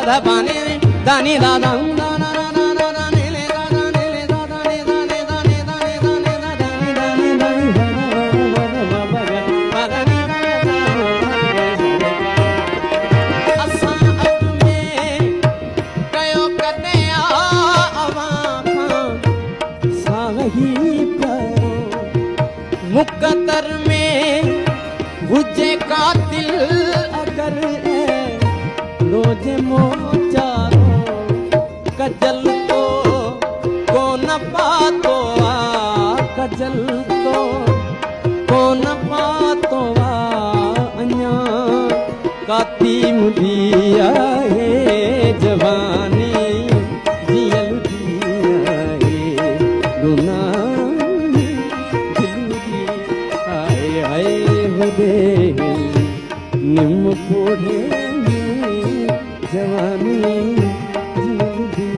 धा पानी दानी दादा मुकद्दर में हुजे कातिल अगर रोज मोचारो कजल तो कौन पातो कजल तो कौन पातो अन्या काती मुदिया है जवानी जियल दिया है गुना निम कोढ़े जवानी